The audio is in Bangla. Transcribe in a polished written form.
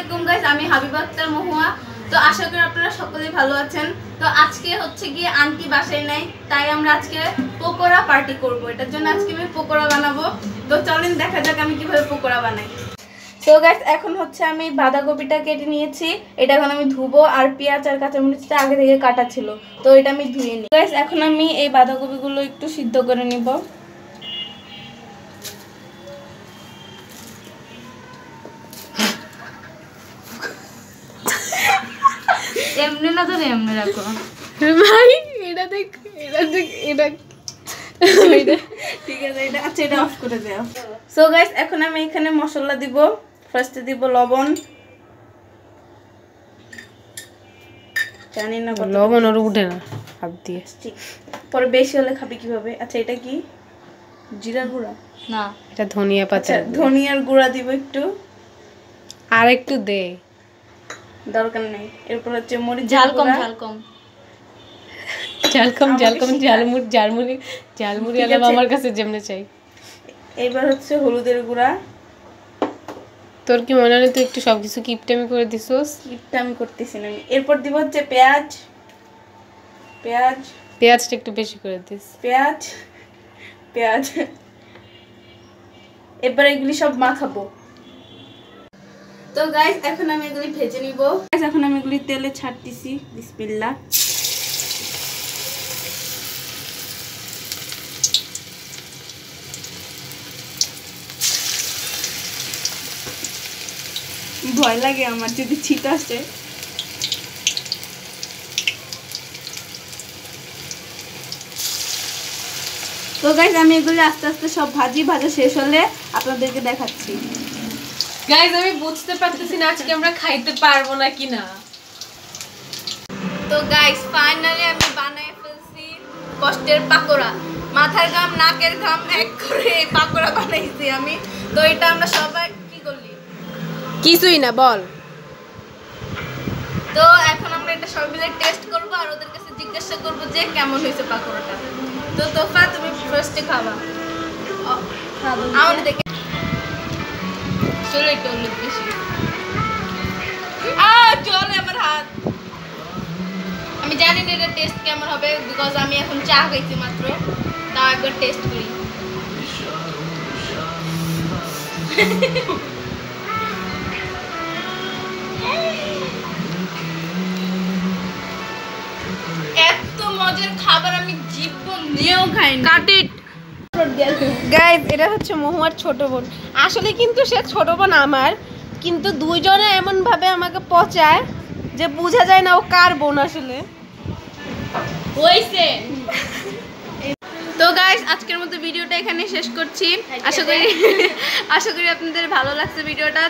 আলাইকুম গাইস, আমি হাবিবা আক্তার মহুয়া। তো আশা করি আপনারা সকলেই ভালো আছেন। তো আজকে হচ্ছে গিয়ে আন্টি বাসায় নাই, তাই আমরা আজকে পকোড়া পার্টি করব। এটার জন্য আজকে আমি পকোড়া বানাবো। তো চলেন দেখা যাক আমি কিভাবে পকোড়া বানাই। তো গাইস এখন হচ্ছে আমি বাঁধাকপিটা কেটে নিয়েছি, এটা এখন আমি ধুবো। আর পেঁয়াজ আর কাঁচামরিচটা আগে থেকে কাটা ছিল, তো এটা আমি ধুয়ে নিই। গাইস এখন আমি এই বাঁধাকপিগুলো একটু সিদ্ধ করে নিব। এমনি না তো এমনি রাখো ভাই, এটা দেখ, এটা দেখ, এটা ঠিক আছে। এটা আচ্ছা, এটা অফ করে দাও। সো গাইস এখন আমি এখানে মশলা দিব। ফার্স্টে দিব লবণ। জানি না কত লবণ আর উঠে না হাত দিয়ে। ঠিক, পরে বেশি হলে খাবি কিভাবে? আচ্ছা এটা কি জিরার গুঁড়া? না, এটা ধনিয়া পাতা। ধনিয়ার গুঁড়া দিব একটু। আর একটু দে, দরকার নেই। এরপর হচ্ছে মরিচ ঝাল কম, ঝাল কম, ঝাল কম, ঝাল কম, ঝালমুড়ি আলাম আমার কাছে যেমনে চাই। এইবার হচ্ছে হলুদের গুঁড়া। তোর কি মনে হয় তুই একটু সবকিছু কিপটামি করে দিছস? কিপটা আমি করতেছি না। এরপর দিব হচ্ছে পেঁয়াজ। পেঁয়াজটা একটু বেশি করে দিস। পেঁয়াজ এবার এগুলি সব মাখাবো। তো গাইস এখন আমি এগুলি ভেজে নিব। গাইস এখন আমি এগুলি তেলে ছাড়তেছি। বিসমিল্লাহ। ভয় লাগে আমার যদি ছিট আসে। তো গাইস আমি এগুলি আস্তে আস্তে সব ভাজা শেষ হলে আপনাদেরকে দেখাচ্ছি। গাইস আমি বুঝতে পারতেছি না আজকে আমরা খাইতে পারবো না কিনা। তো গাইস ফাইনালি আমি বানায় ফেলছি কষ্টের পাকোড়া। মাথার ঘাম নাকের ঘাম এক করে এই পাকোড়া বানাইছি আমি। তো এটা আমরা সবাই কি করলি? কিছুই না, বল। তো এখন আমরা এটা সবাই মিলে টেস্ট করব আর ওদের কাছে জিজ্ঞাসা করব যে কেমন হয়েছে পাকোড়াটা। তো তোফা তুমি ফার্স্টে খাবা। আমাদের দেখে চলো একটু অনেক বেশি। চলে আমার হাত। আমি জানি না এটা টেস্ট কেমন হবে, বিকজ আমি এখন চা খাইছি মাত্র। তাও একবার টেস্ট করি। এত মজার খাবার আমি জীবন নিয়েও খাইনি। কাট ইট। গাইস এটা হচ্ছে মহুয়ার ছোট বোন। আসলে কিন্তু সে ছোট বোন আমার, কিন্তু দুইজনে এমন ভাবে আমাকে পচায় যে বোঝা যায় না ও কার বোন আসলে। হইছে। তো গাইস আজকের মতো ভিডিওটা এখানে শেষ করছি। আশা করি আপনাদের ভালো লাগছে ভিডিওটা।